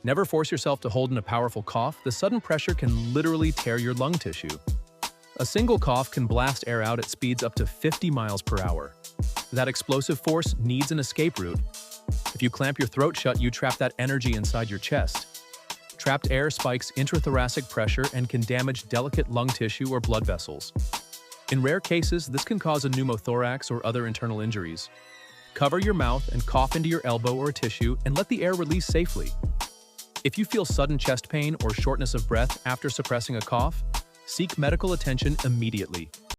Never force yourself to hold in a powerful cough. The sudden pressure can literally tear your lung tissue. A single cough can blast air out at speeds up to 50 miles per hour. That explosive force needs an escape route. If you clamp your throat shut, you trap that energy inside your chest. Trapped air spikes intrathoracic pressure and can damage delicate lung tissue or blood vessels. In rare cases, this can cause a pneumothorax or other internal injuries. Cover your mouth and cough into your elbow or tissue and let the air release safely. If you feel sudden chest pain or shortness of breath after suppressing a cough, seek medical attention immediately.